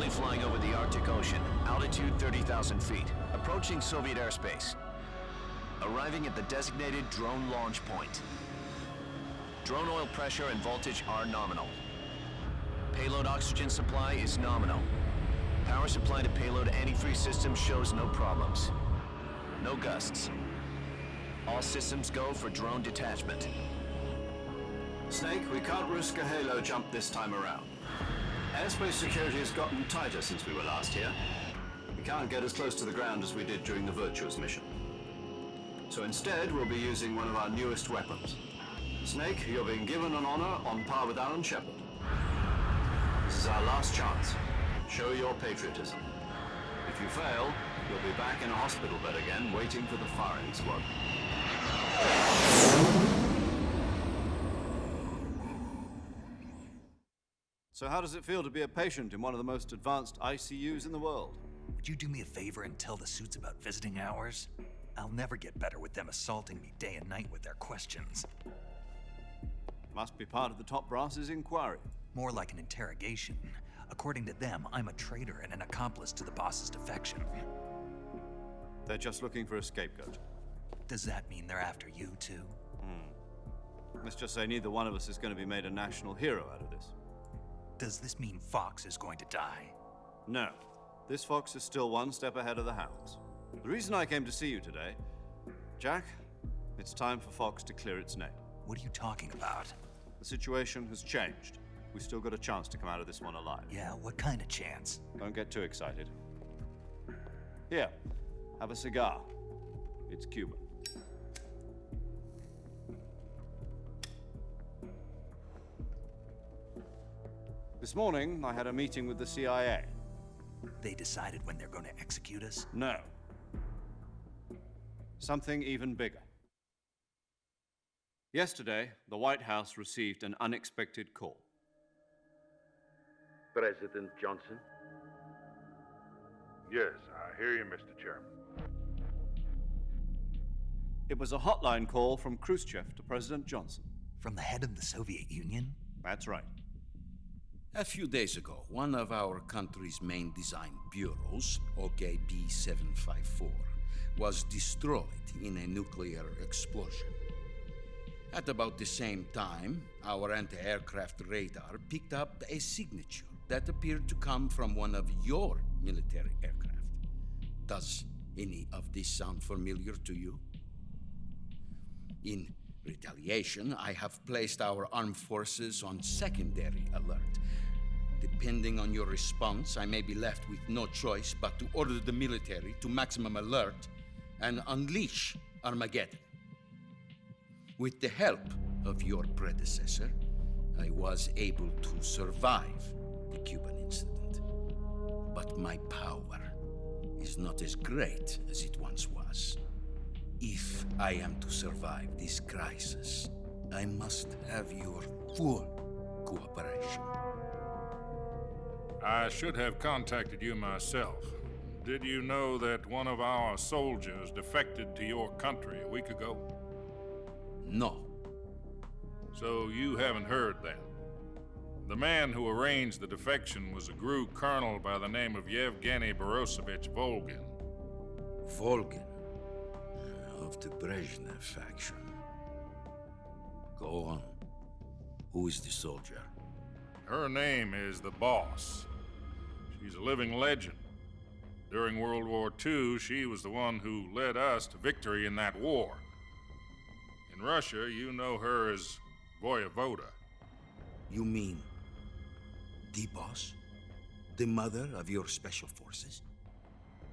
Currently flying over the Arctic Ocean, altitude 30,000 feet, approaching Soviet airspace. Arriving at the designated drone launch point. Drone oil pressure and voltage are nominal. Payload oxygen supply is nominal. Power supply to payload antifreeze system shows no problems. No gusts. All systems go for drone detachment. Snake, we can't risk a halo jump this time around. Airspace security has gotten tighter since we were last here. We can't get as close to the ground as we did during the Virtuous mission. So instead, we'll be using one of our newest weapons. Snake, you're being given an honor on par with Alan Shepard. This is our last chance. Show your patriotism. If you fail, you'll be back in a hospital bed again, waiting for the firing squad. So how does it feel to be a patient in one of the most advanced ICUs in the world? Would you do me a favor and tell the suits about visiting hours? I'll never get better with them assaulting me day and night with their questions. Must be part of the top brass's inquiry. More like an interrogation. According to them, I'm a traitor and an accomplice to the boss's defection. They're just looking for a scapegoat. Does that mean they're after you, too? Let's just say neither one of us is going to be made a national hero out of this. Does this mean Fox is going to die? No. This fox is still one step ahead of the hounds. The reason I came to see you today, Jack, it's time for Fox to clear its name. What are you talking about? The situation has changed. We've still got a chance to come out of this one alive. Yeah, what kind of chance? Don't get too excited. Here, have a cigar. It's Cuban. This morning, I had a meeting with the CIA. They decided when they're going to execute us? No. Something even bigger. Yesterday, the White House received an unexpected call. President Johnson? Yes, I hear you, Mr. Chairman. It was a hotline call from Khrushchev to President Johnson. From the head of the Soviet Union? That's right. A few days ago, one of our country's main design bureaus, OKB 754, was destroyed in a nuclear explosion. At about the same time, our anti-aircraft radar picked up a signature that appeared to come from one of your military aircraft. Does any of this sound familiar to you? In retaliation, I have placed our armed forces on secondary alert. Depending on your response, I may be left with no choice but to order the military to maximum alert and unleash Armageddon. With the help of your predecessor, I was able to survive the Cuban incident. But my power is not as great as it once was. If I am to survive this crisis, I must have your full cooperation. I should have contacted you myself. Did you know that one of our soldiers defected to your country a week ago? No. So you haven't heard then. The man who arranged the defection was a GRU colonel by the name of Yevgeny Borosovich Volgin. Volgin, of the Brezhnev faction. Go on. Who is the soldier? Her name is the Boss. She's a living legend. During World War II, she was the one who led us to victory in that war. In Russia, you know her as Voyevoda. You mean the boss? The mother of your special forces?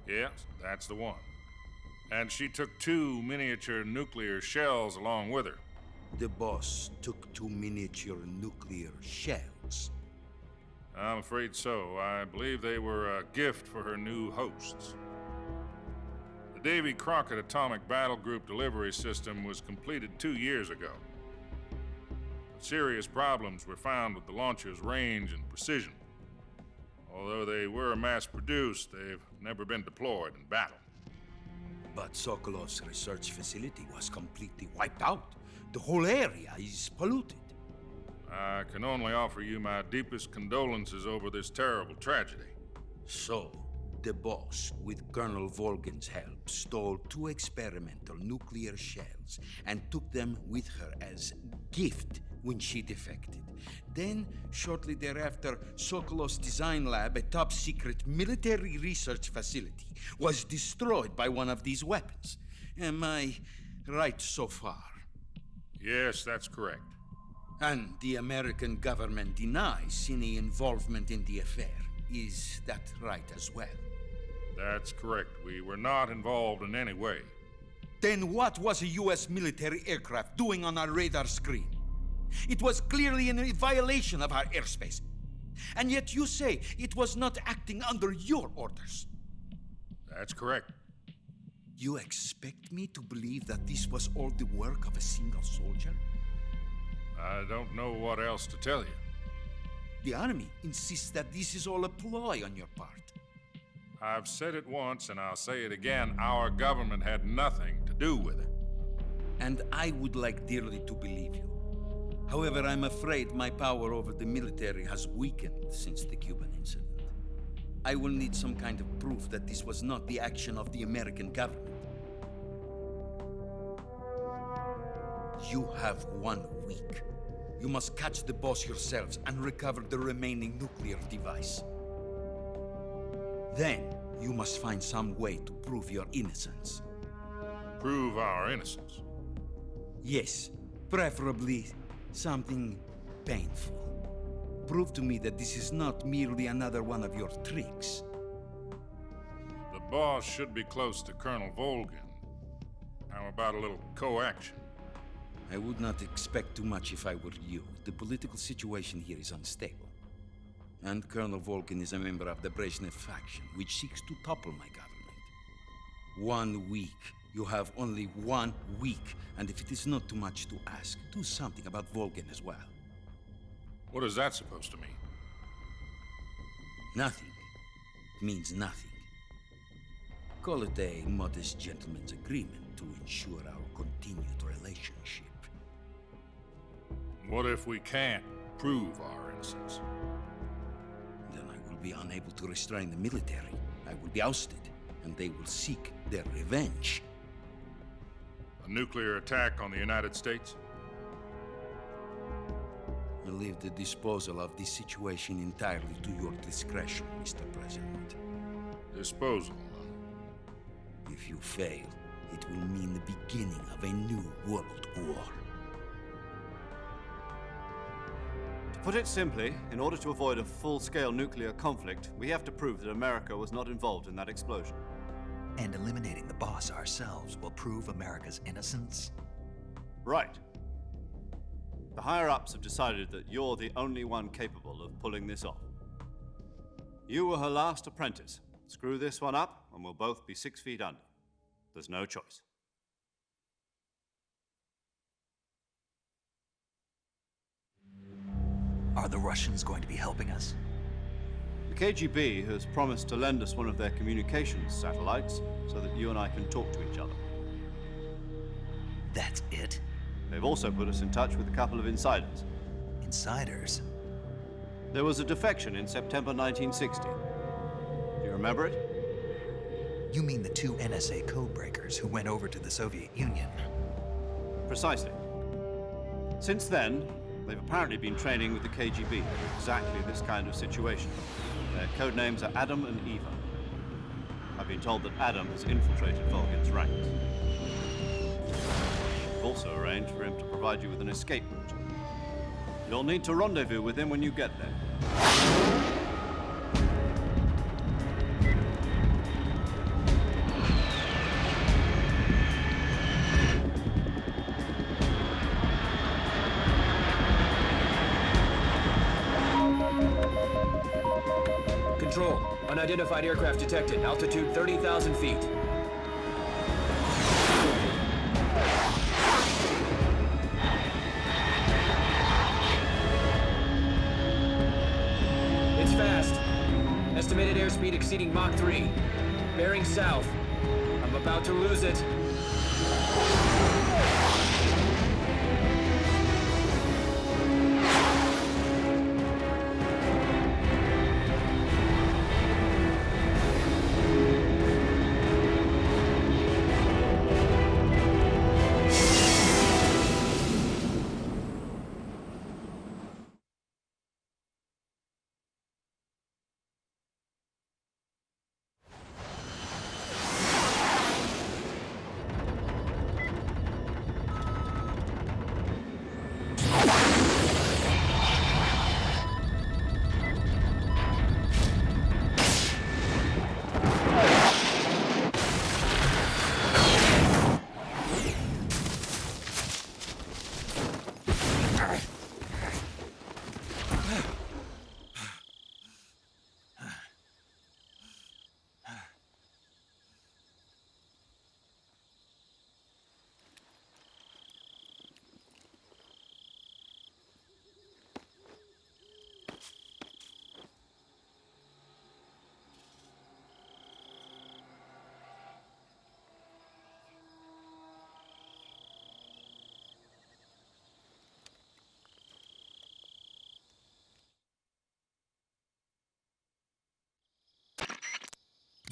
Yes, that's the one. And she took 2 miniature nuclear shells along with her. The boss took 2 miniature nuclear shells. I'm afraid so. I believe they were a gift for her new hosts. The Davy Crockett Atomic Battle Group delivery system was completed 2 years ago. Serious problems were found with the launcher's range and precision. Although they were mass-produced, they've never been deployed in battle. But Sokolov's research facility was completely wiped out. The whole area is polluted. I can only offer you my deepest condolences over this terrible tragedy. So, the boss, with Colonel Volgin's help, stole 2 experimental nuclear shells and took them with her as gift when she defected. Then, shortly thereafter, Sokolov's design lab, a top-secret military research facility, was destroyed by one of these weapons. Am I right so far? Yes, that's correct. And the American government denies any involvement in the affair. Is that right as well? That's correct. We were not involved in any way. Then what was a U.S. military aircraft doing on our radar screen? It was clearly in a violation of our airspace. And yet you say it was not acting under your orders. That's correct. You expect me to believe that this was all the work of a single soldier? I don't know what else to tell you. The army insists that this is all a ploy on your part. I've said it once and I'll say it again. Our government had nothing to do with it. And I would like dearly to believe you. However, I'm afraid my power over the military has weakened since the Cuban incident. I will need some kind of proof that this was not the action of the American government. You have 1 week. You must catch the boss yourselves and recover the remaining nuclear device. Then, you must find some way to prove your innocence. Prove our innocence. Yes, preferably something painful. Prove to me that this is not merely another one of your tricks. The boss should be close to Colonel Volgin. How about a little co-action? I would not expect too much if I were you. The political situation here is unstable. And Colonel Volgin is a member of the Brezhnev faction, which seeks to topple my government. 1 week. You have only 1 week, and if it is not too much to ask, do something about Volgin as well. What is that supposed to mean? Nothing. It means nothing. Call it a modest gentleman's agreement to ensure our continued relationship. What if we can't prove our innocence? Then I will be unable to restrain the military. I will be ousted, and they will seek their revenge. A nuclear attack on the United States? I leave the disposal of this situation entirely to your discretion, Mr. President. Disposal, huh? If you fail, it will mean the beginning of a new world war. To put it simply, in order to avoid a full-scale nuclear conflict, we have to prove that America was not involved in that explosion. And eliminating the boss ourselves will prove America's innocence? Right. The higher-ups have decided that you're the only one capable of pulling this off. You were her last apprentice. Screw this one up, and we'll both be 6 feet under. There's no choice. Are the Russians going to be helping us? The KGB has promised to lend us one of their communications satellites so that you and I can talk to each other. That's it? They've also put us in touch with a couple of insiders. Insiders? There was a defection in September 1960. Do you remember it? You mean the 2 NSA codebreakers who went over to the Soviet Union? Precisely. Since then, they've apparently been training with the KGB for exactly this kind of situation. Their codenames are Adam and Eva. I've been told that Adam has infiltrated Volgin's ranks. We've also arranged for him to provide you with an escape route. You'll need to rendezvous with him when you get there. Control. Unidentified aircraft detected. Altitude 30,000 feet. It's fast. Estimated airspeed exceeding Mach 3. Bearing south. I'm about to lose it.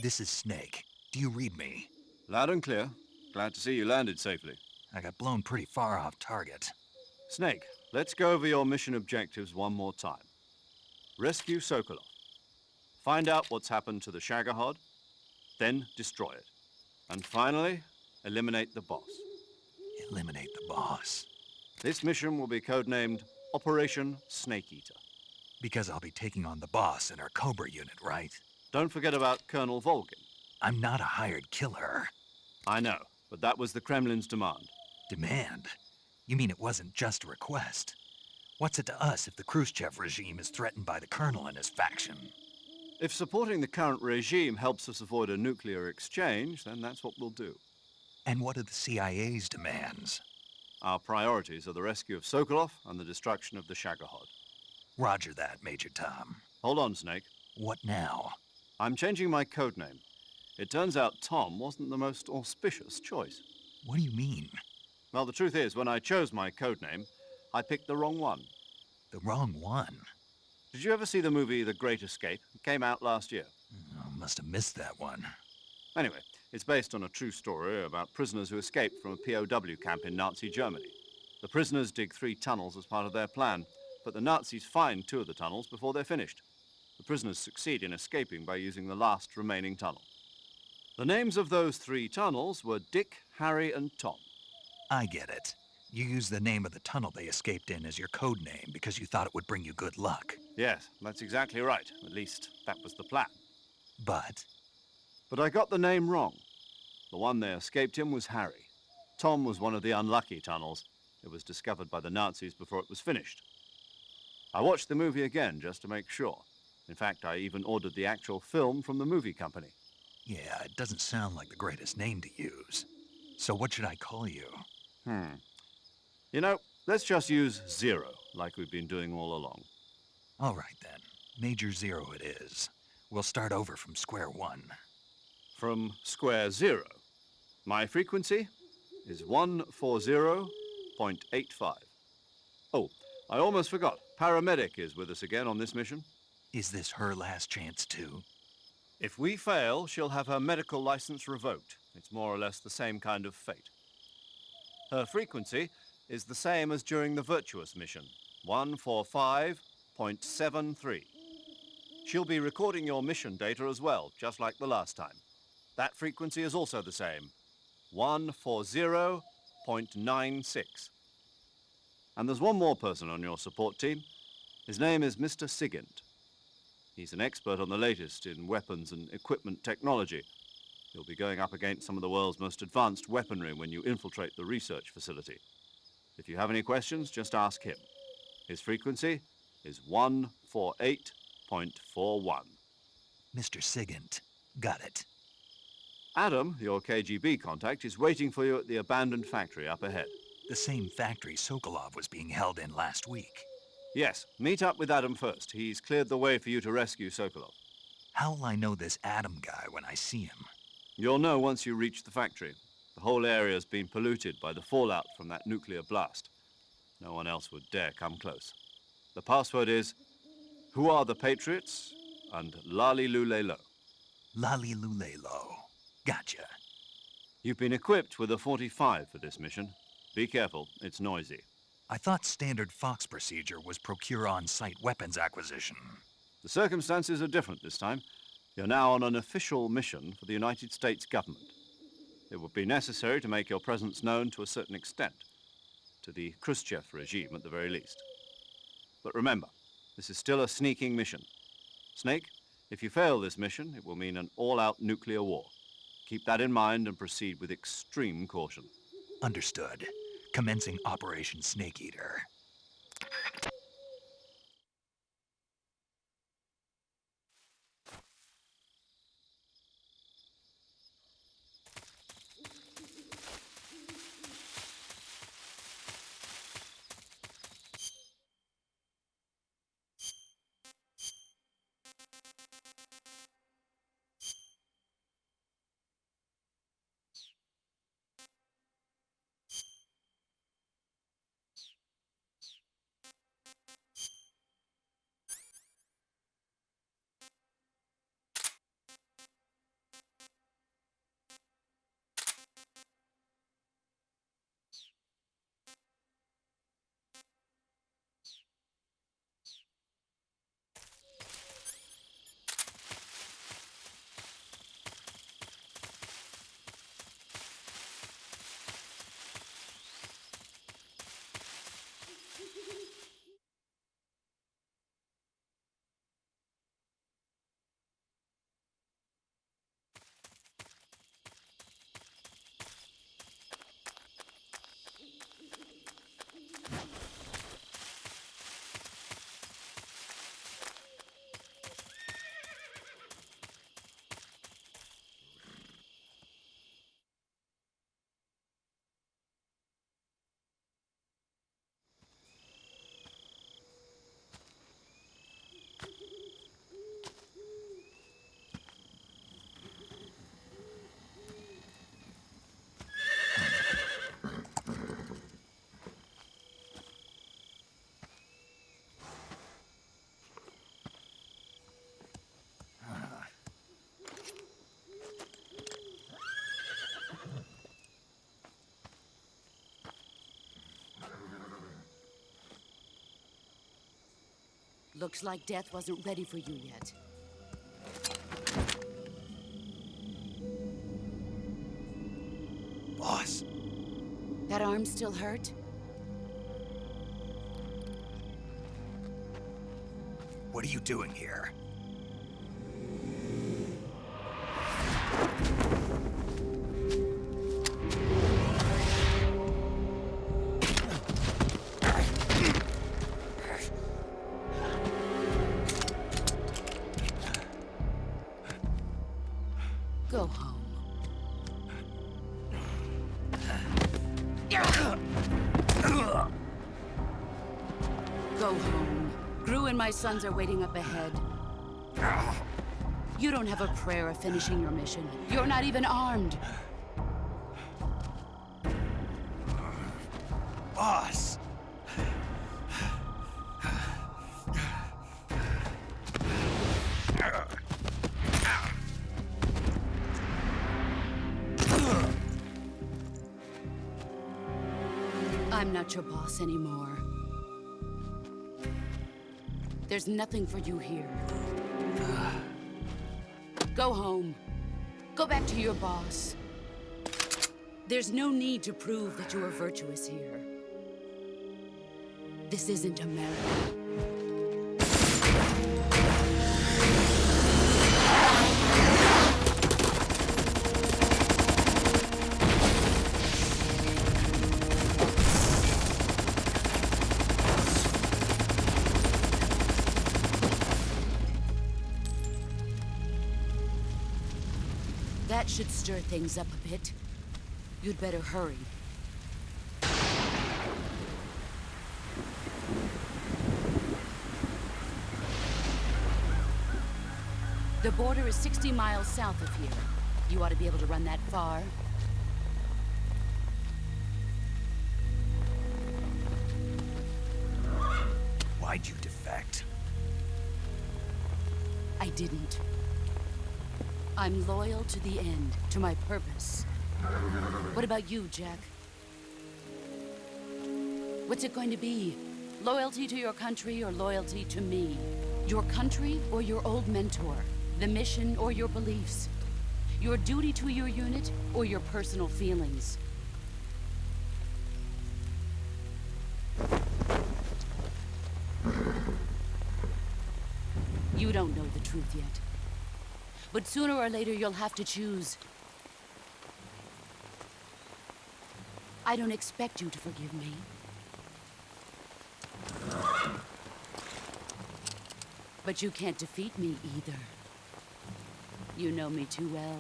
This is Snake. Do you read me? Loud and clear. Glad to see you landed safely. I got blown pretty far off target. Snake, let's go over your mission objectives one more time. Rescue Sokolov. Find out what's happened to the Shagohod, then destroy it. And finally, eliminate the boss. Eliminate the boss. This mission will be codenamed Operation Snake Eater. Because I'll be taking on the boss in our Cobra unit, right? Don't forget about Colonel Volgin. I'm not a hired killer. I know, but that was the Kremlin's demand. Demand? You mean it wasn't just a request? What's it to us if the Khrushchev regime is threatened by the Colonel and his faction? If supporting the current regime helps us avoid a nuclear exchange, then that's what we'll do. And what are the CIA's demands? Our priorities are the rescue of Sokolov and the destruction of the Shagohod. Roger that, Major Tom. Hold on, Snake. What now? I'm changing my codename. It turns out Tom wasn't the most auspicious choice. What do you mean? Well, the truth is, when I chose my codename, I picked the wrong one. The wrong one? Did you ever see the movie The Great Escape? It came out last year. Oh, must have missed that one. Anyway, it's based on a true story about prisoners who escaped from a POW camp in Nazi Germany. The prisoners dig 3 tunnels as part of their plan, but the Nazis find 2 of the tunnels before they're finished. The prisoners succeed in escaping by using the last remaining tunnel. The names of those 3 tunnels were Dick, Harry, and Tom. I get it. You used the name of the tunnel they escaped in as your code name because you thought it would bring you good luck. Yes, that's exactly right. At least, that was the plan. But But I got the name wrong. The one they escaped in was Harry. Tom was one of the unlucky tunnels. It was discovered by the Nazis before it was finished. I watched the movie again just to make sure. In fact, I even ordered the actual film from the movie company. yeah, it doesn't sound like the greatest name to use. So what should I call you? You know, let's just use Zero, like we've been doing all along. All right then. Major Zero it is. We'll start over from square one. From square 0. My frequency is 140.85. Oh, I almost forgot. Paramedic is with us again on this mission. Is this her last chance too? If we fail, she'll have her medical license revoked. It's more or less the same kind of fate. Her frequency is the same as during the Virtuous mission, 145.73. She'll be recording your mission data as well, just like the last time. That frequency is also the same, 140.96. And there's one more person on your support team. His name is Mr. Sigint. He's an expert on the latest in weapons and equipment technology. You'll be going up against some of the world's most advanced weaponry when you infiltrate the research facility. If you have any questions, just ask him. His frequency is 148.41. Mr. Sigint. Got it. Adam, your KGB contact, is waiting for you at the abandoned factory up ahead. The same factory Sokolov was being held in last week. Yes, meet up with Adam first. He's cleared the way for you to rescue Sokolov. How will I know this Adam guy when I see him? You'll know once you reach the factory. The whole area's been polluted by the fallout from that nuclear blast. No one else would dare come close. The password is, "Who are the Patriots?" and "Lali Lulelo." Lali Lulelo. Gotcha. You've been equipped with a 45 for this mission. Be careful, it's noisy. I thought standard Fox procedure was procure on-site weapons acquisition. The circumstances are different this time. You're now on an official mission for the United States government. It would be necessary to make your presence known to a certain extent, to the Khrushchev regime at the very least. But remember, this is still a sneaking mission. Snake, if you fail this mission, it will mean an all-out nuclear war. Keep that in mind and proceed with extreme caution. Understood. Commencing Operation Snake Eater. Looks like death wasn't ready for you yet. Boss, That arm still hurt? what are you doing here? Go home. Go home. Gru and my sons are waiting up ahead. You don't have a prayer of finishing your mission. You're not even armed. Boss! I'm not your boss anymore. There's nothing for you here. Go home. Go back to your boss. There's no need to prove that you are virtuous here. This isn't America. That should stir things up a bit. You'd better hurry. The border is 60 miles south of here. You ought to be able to run that far. Why'd you defect? I didn't. I'm loyal to the end, to my purpose. What about you, Jack? What's it going to be? Loyalty to your country or loyalty to me? Your country or your old mentor? The mission or your beliefs? Your duty to your unit or your personal feelings? You don't know the truth yet. But sooner or later, you'll have to choose. I don't expect you to forgive me. But you can't defeat me either. You know me too well.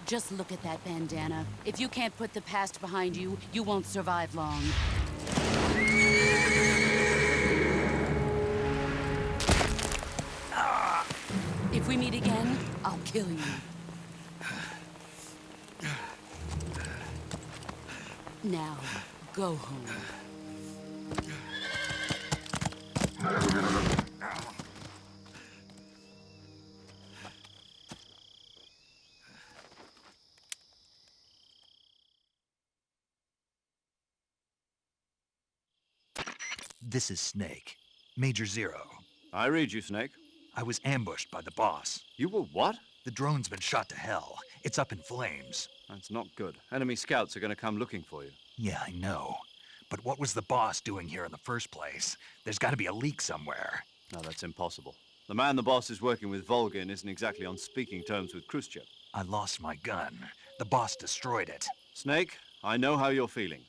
Just look at that bandana. If you can't put the past behind you, you won't survive long. If we meet again, I'll kill you. Now, go home. This is Snake. Major Zero. I read you, Snake. I was ambushed by the boss. You were what? The drone's been shot to hell. It's up in flames. That's not good. Enemy scouts are going to come looking for you. Yeah, I know. But what was the boss doing here in the first place? There's got to be a leak somewhere. No, that's impossible. The man the boss is working with, Volgin, isn't exactly on speaking terms with Khrushchev. I lost my gun. The boss destroyed it. Snake, I know how you're feeling.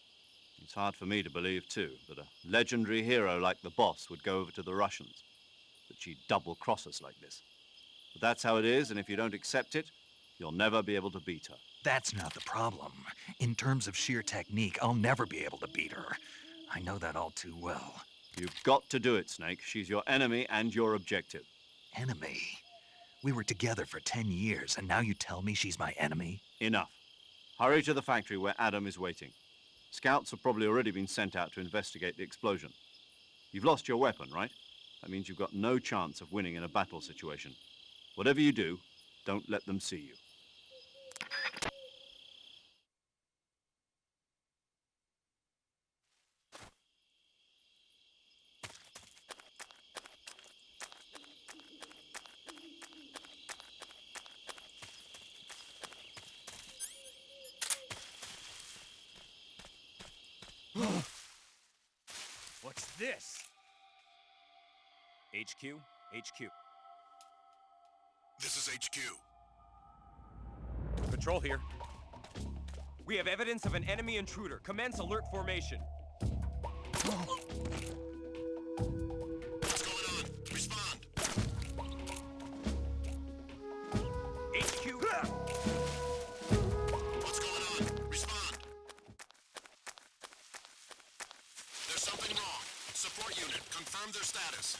It's hard for me to believe, too, that a legendary hero like the boss would go over to the Russians. That she'd double-cross us like this. But that's how it is, and if you don't accept it, you'll never be able to beat her. That's not the problem. In terms of sheer technique, I'll never be able to beat her. I know that all too well. You've got to do it, Snake. She's your enemy and your objective. Enemy? We were together for 10 years, and now you tell me she's my enemy? Enough. Hurry to the factory where Adam is waiting. Scouts have probably already been sent out to investigate the explosion. You've lost your weapon, right? That means you've got no chance of winning in a battle situation. Whatever you do, don't let them see you. What's this? HQ? HQ. This is HQ. Patrol here. We have evidence of an enemy intruder. Commence alert formation. What's going on? Respond. HQ! What's going on? Respond. There's something wrong. Support unit, confirm their status.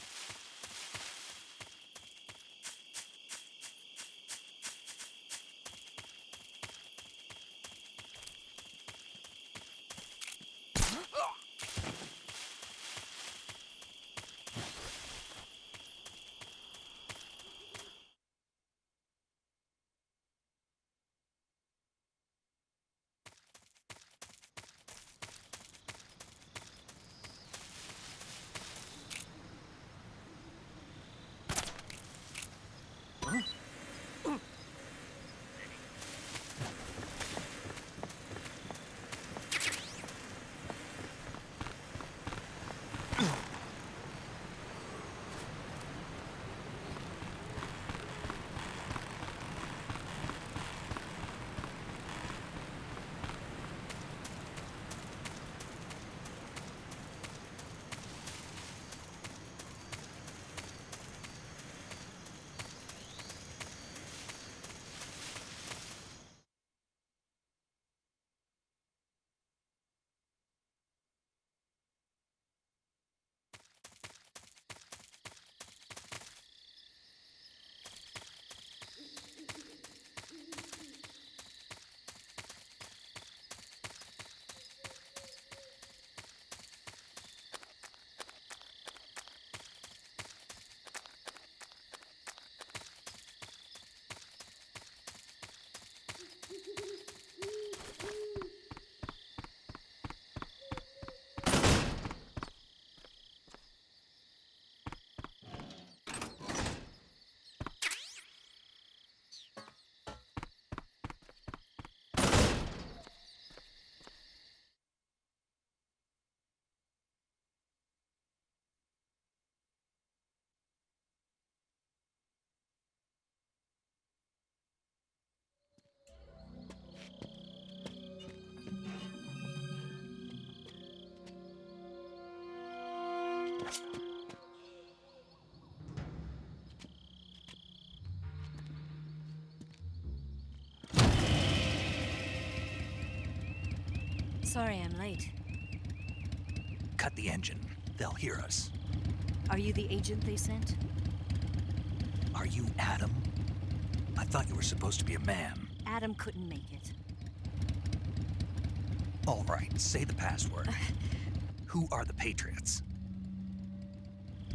Sorry I'm late. Cut the engine. They'll hear us. Are you the agent they sent? Are you Adam? I thought you were supposed to be a man. Adam couldn't make it. All right, say the password. Who are the Patriots?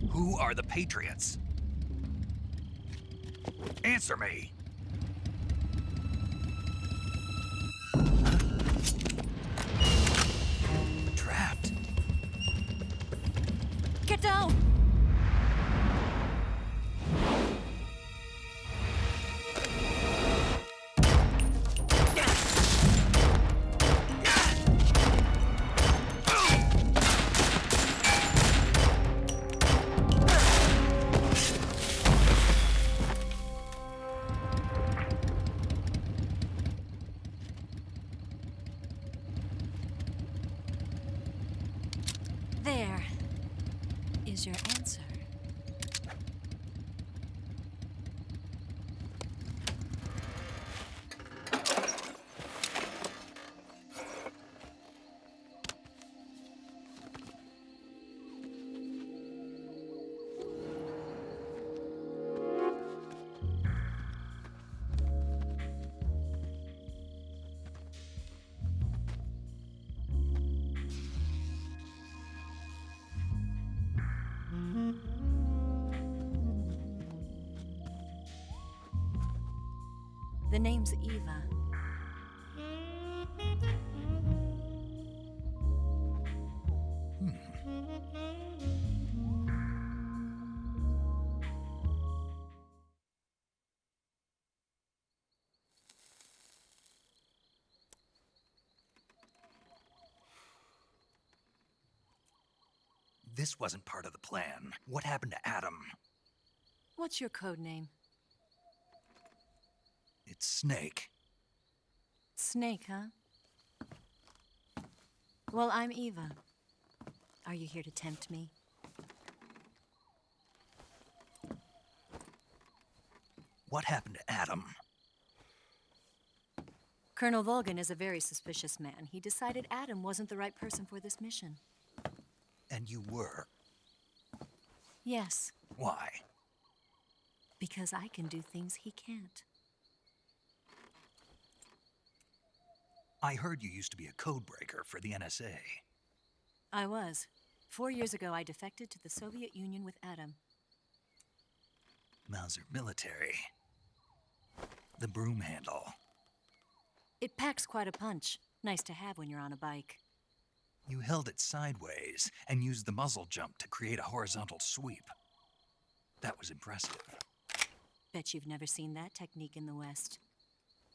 Who are the Patriots? Answer me! Trapped. Get down! There is your answer. The name's Eva. this wasn't part of the plan. What happened to Adam? What's your code name? It's Snake. Snake, huh? Well, I'm Eva. Are you here to tempt me? What happened to Adam? Colonel Volgan is a very suspicious man. He decided Adam wasn't the right person for this mission. And you were? Yes, Why? because I can do things he can't. I heard you used to be a codebreaker for the NSA. I was. 4 years ago, I defected to the Soviet Union with Adam. Mauser military. The broom handle. It packs quite a punch. Nice to have when you're on a bike. You held it sideways and used the muzzle jump to create a horizontal sweep. That was impressive. Bet you've never seen that technique in the West.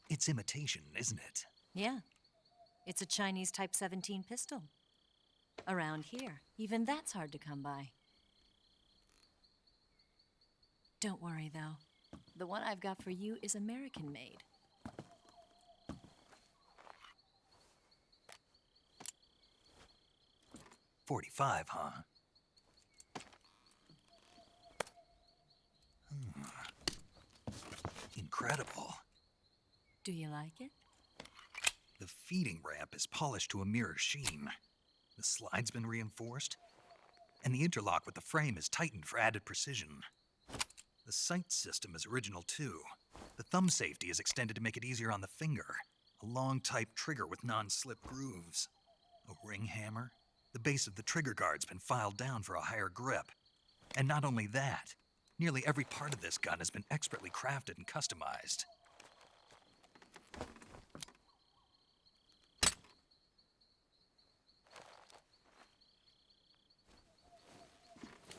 It's imitation, isn't it? Yeah. It's a Chinese Type 17 pistol. Around here, even that's hard to come by. Don't worry, though. The one I've got for you is American-made. .45, huh? Incredible. Do you like it? The feeding ramp is polished to a mirror sheen. The slide's been reinforced, and the interlock with the frame is tightened for added precision. The sight system is original too. The thumb safety is extended to make it easier on the finger. A long type trigger with non-slip grooves. A ring hammer. The base of the trigger guard's been filed down for a higher grip. And not only that, nearly every part of this gun has been expertly crafted and customized.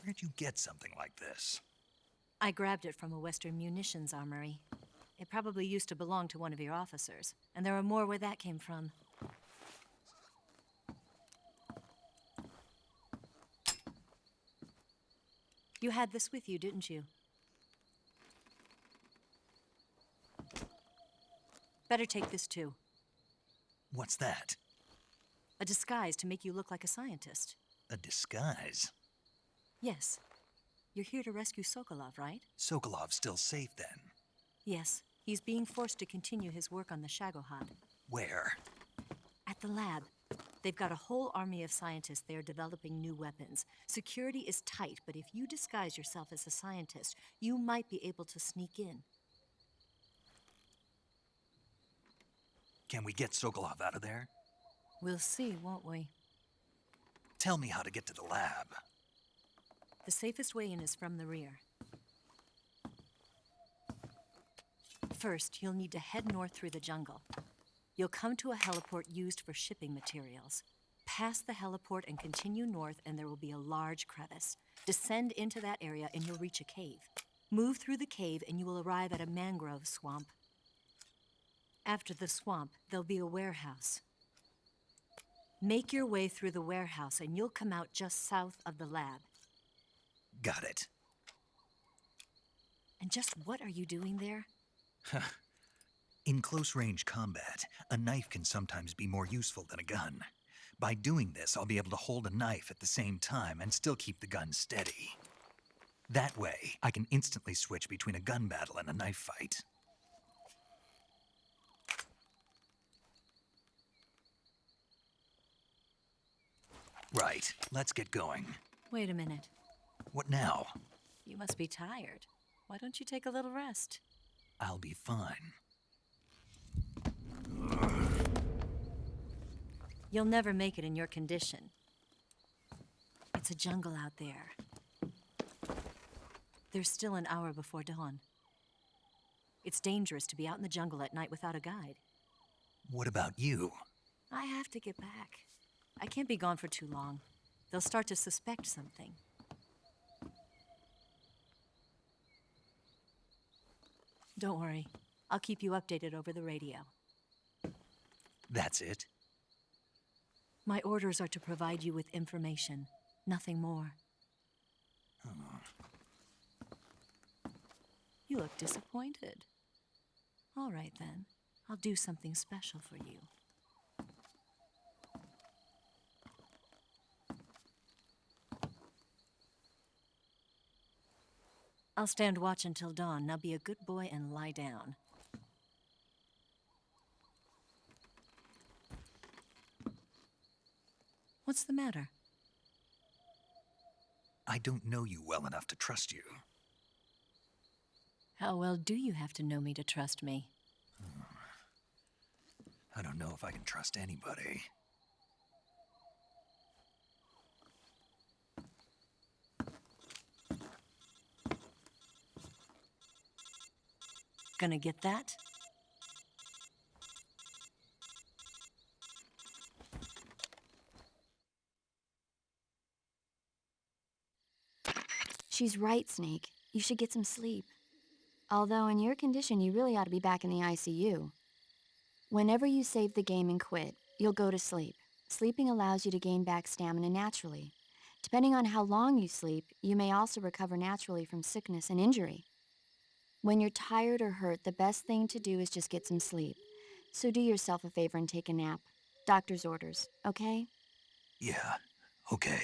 Where'd you get something like this? I grabbed it from a Western munitions armory. It probably used to belong to one of your officers, and there are more where that came from. You had this with you, didn't you? Better take this too. What's that? A disguise to make you look like a scientist. A disguise? Yes. You're here to rescue Sokolov, right? Sokolov's still safe then? Yes. He's being forced to continue his work on the Shagohod. Where? At the lab. They've got a whole army of scientists there developing new weapons. Security is tight, but if you disguise yourself as a scientist, you might be able to sneak in. Can we get Sokolov out of there? We'll see, won't we? Tell me how to get to the lab. The safest way in is from the rear. First, you'll need to head north through the jungle. You'll come to a heliport used for shipping materials. Pass the heliport and continue north, and there will be a large crevice. Descend into that area, and you'll reach a cave. Move through the cave, and you will arrive at a mangrove swamp. After the swamp, there'll be a warehouse. Make your way through the warehouse, and you'll come out just south of the lab. Got it. And just what are you doing there? In close-range combat, a knife can sometimes be more useful than a gun. By doing this, I'll be able to hold a knife at the same time and still keep the gun steady. That way, I can instantly switch between a gun battle and a knife fight. Right, let's get going. Wait a minute. What now? You must be tired. Why don't you take a little rest? I'll be fine. You'll never make it in your condition. It's a jungle out there. There's still an hour before dawn. It's dangerous to be out in the jungle at night without a guide. What about you? I have to get back. I can't be gone for too long. They'll start to suspect something. Don't worry. I'll keep you updated over the radio. That's it? My orders are to provide you with information. Nothing more. You look disappointed. All right, then. I'll do something special for you. I'll stand watch until dawn. Now be a good boy and lie down. What's the matter? I don't know you well enough to trust you. How well do you have to know me to trust me? I don't know if I can trust anybody. Gonna get that? She's right, Snake. You should get some sleep. Although in your condition, you really ought to be back in the ICU. Whenever you save the game and quit, you'll go to sleep. Sleeping allows you to gain back stamina naturally. Depending on how long you sleep, you may also recover naturally from sickness and injury. When you're tired or hurt, the best thing to do is just get some sleep. So do yourself a favor and take a nap. Doctor's orders, okay? Yeah, okay.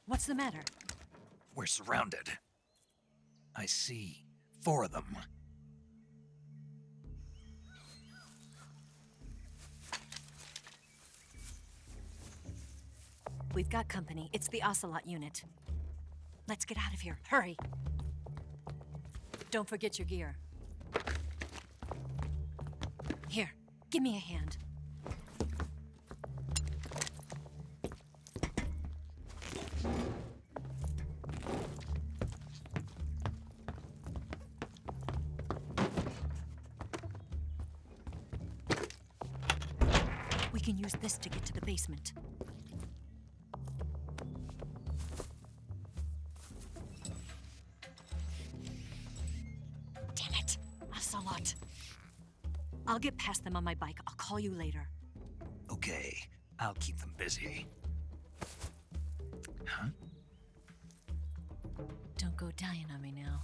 What's the matter? We're surrounded. I see 4 of them. We've got company. It's the Ocelot unit. Let's get out of here. Hurry! Don't forget your gear. Here, give me a hand. We can use this to get to the basement. Damn it! Ocelot. I'll get past them on my bike. I'll call you later. Okay, I'll keep them busy. Huh? Don't go dying on me now.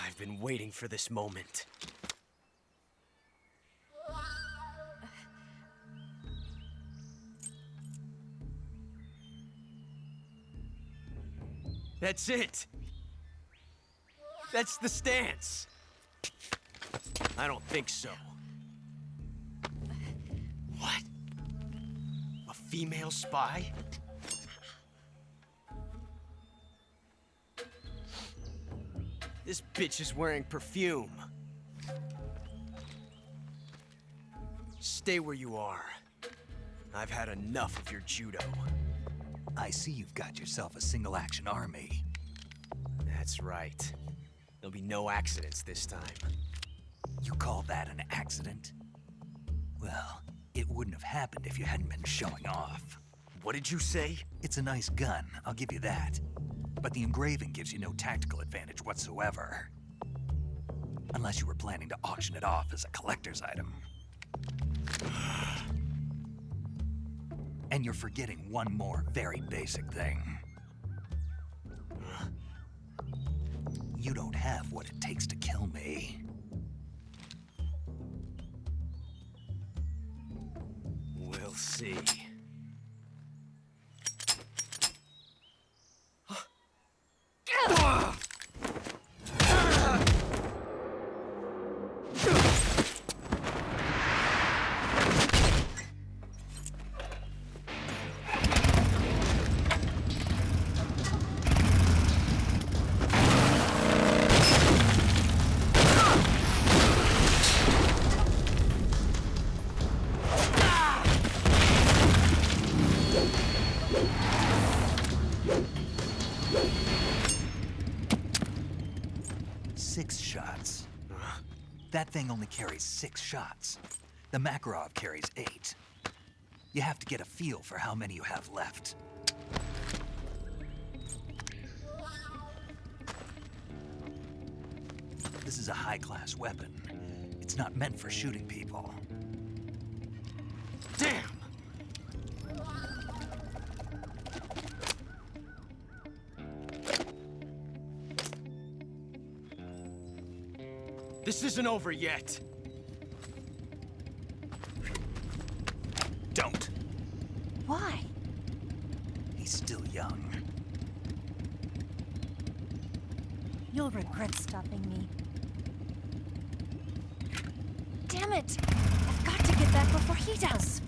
I've been waiting for this moment. That's it! That's the stance! I don't think so. What? A female spy? This bitch is wearing perfume. Stay where you are. I've had enough of your judo. I see you've got yourself a single-action army. That's right. There'll be no accidents this time. You call that an accident? Well, it wouldn't have happened if you hadn't been showing off. What did you say? It's a nice gun, I'll give you that. But the engraving gives you no tactical advantage whatsoever. Unless you were planning to auction it off as a collector's item. And you're forgetting one more very basic thing. You don't have what it takes to kill me. We'll see. That thing only carries 6 shots. The Makarov carries 8. You have to get a feel for how many you have left. This is a high-class weapon. It's not meant for shooting people. Damn! This isn't over yet. Don't. Why? He's still young. You'll regret stopping me. Damn it! I've got to get back before he does.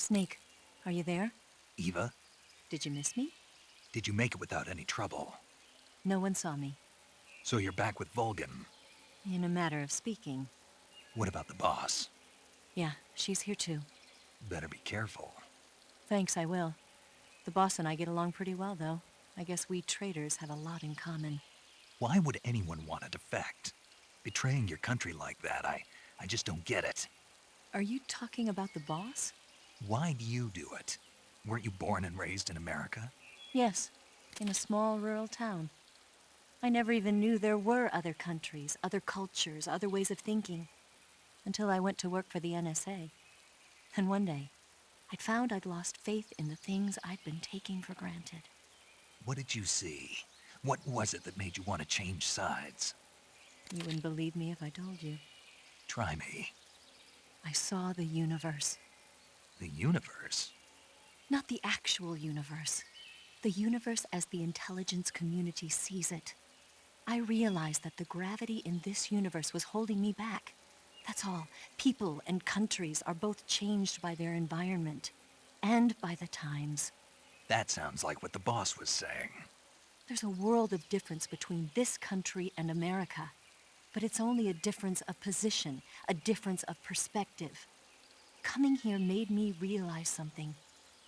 Snake, are you there? Eva, Did you miss me? did you make it without any trouble? No one saw me. So you're back with Vulcan. In a matter of speaking. What about the boss? Yeah, she's here too. Better be careful. Thanks, I will. The boss and I get along pretty well, though. I guess we traitors have a lot in common. Why would anyone want to defect? Betraying your country like that, I just don't get it. Are you talking about the boss? Why do you do it? Weren't you born and raised in America? Yes, in a small rural town. I never even knew there were other countries, other cultures, other ways of thinking, until I went to work for the NSA. And one day, I'd found I'd lost faith in the things I'd been taking for granted. What did you see? What was it that made you want to change sides? You wouldn't believe me if I told you. Try me. I saw the universe. The universe? Not the actual universe. The universe as the intelligence community sees it. I realized that the gravity in this universe was holding me back. That's all. People and countries are both changed by their environment and by the times. That sounds like what the boss was saying. There's a world of difference between this country and America, but it's only a difference of position, a difference of perspective. Coming here made me realize something.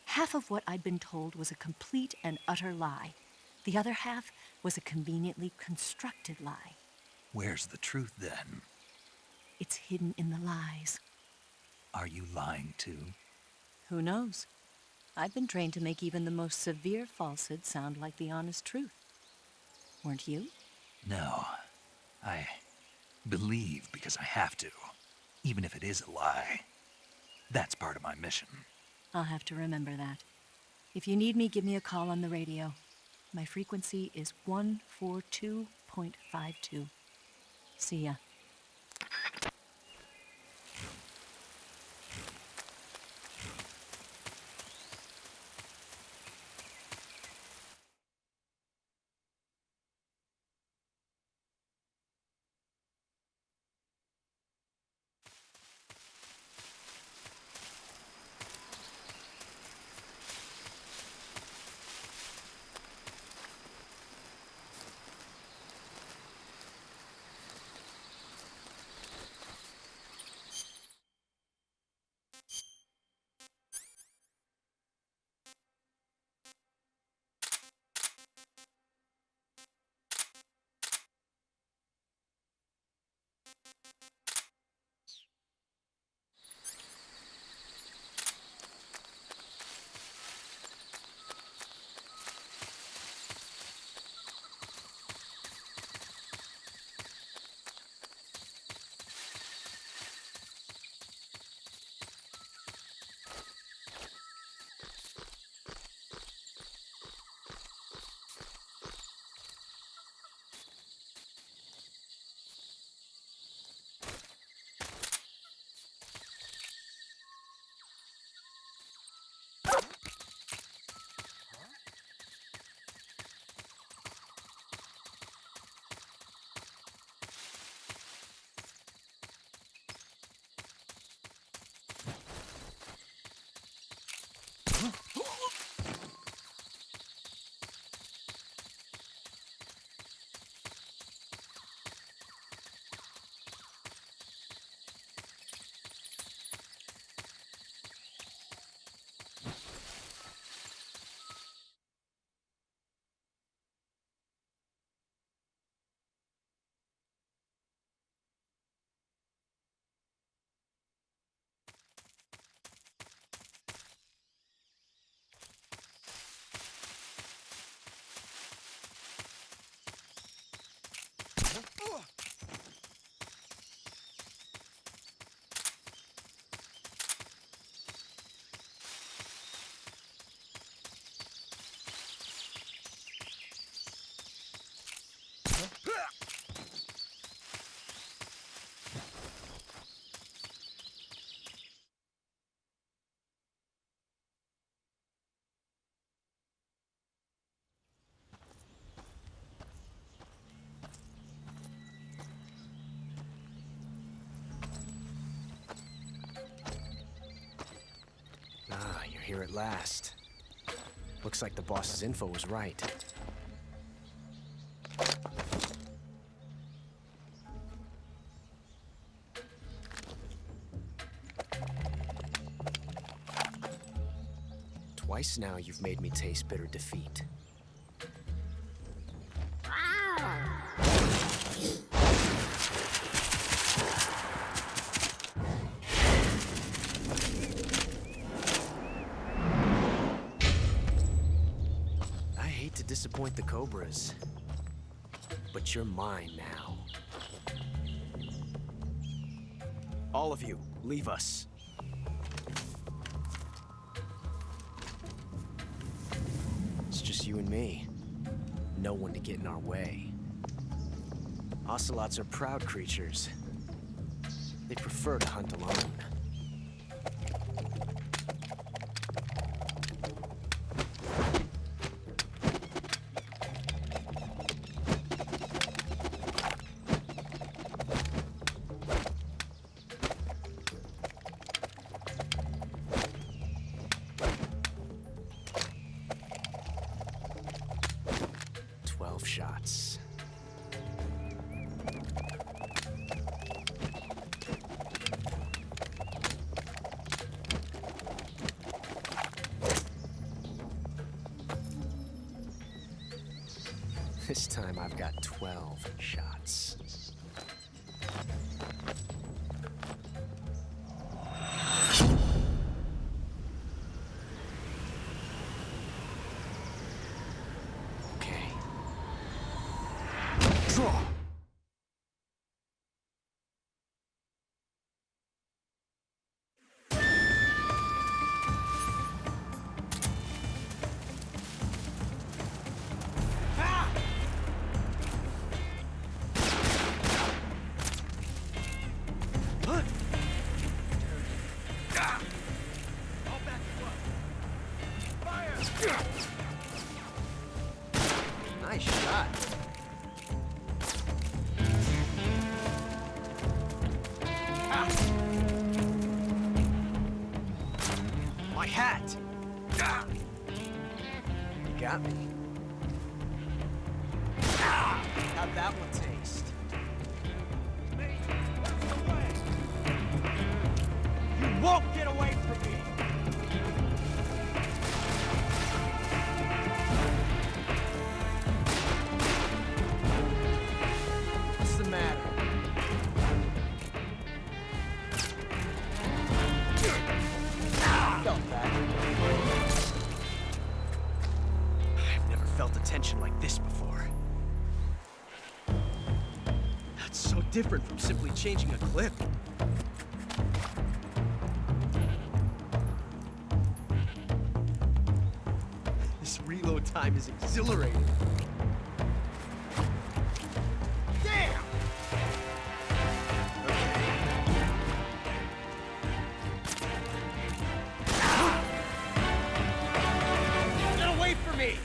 Half of what I'd been told was a complete and utter lie. The other half was a conveniently constructed lie. Where's the truth, then? It's hidden in the lies. Are you lying, too? Who knows? I've been trained to make even the most severe falsehood sound like the honest truth. Weren't you? No. I believe because I have to, even if it is a lie. That's part of my mission. I'll have to remember that. If you need me, give me a call on the radio. My frequency is 142.52. See ya. here at last. Looks like the boss's info was right. Twice now you've made me taste bitter defeat. I hate to disappoint the Cobras, but you're mine now. All of you, leave us. It's just you and me. No one to get in our way. Ocelots are proud creatures. They prefer to hunt alone. Shots. This time I've got 12 shots. Nice shot. My hat! You got me. How'd that one taste? You won't get away from me! What's the matter? Felt that. I've never felt a tension like this before. That's so different from simply changing a clip. This reload time is exhilarating. Damn! Get away from me!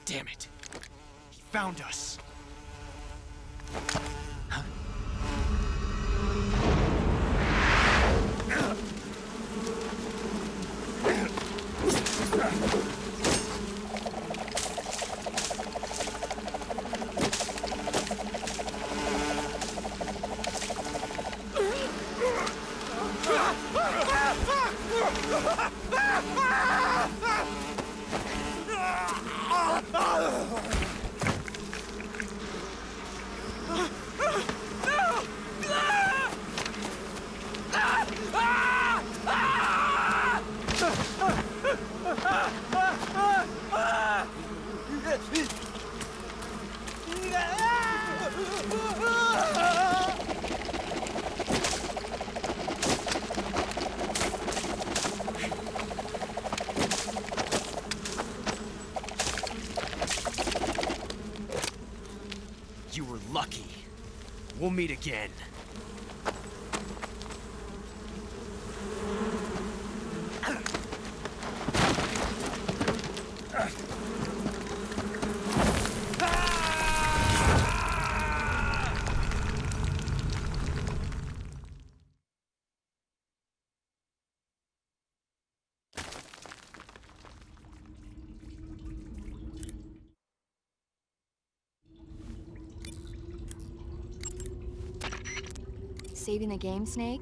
Damn it. He found us. You were lucky. We'll meet again. saving the game, Snake?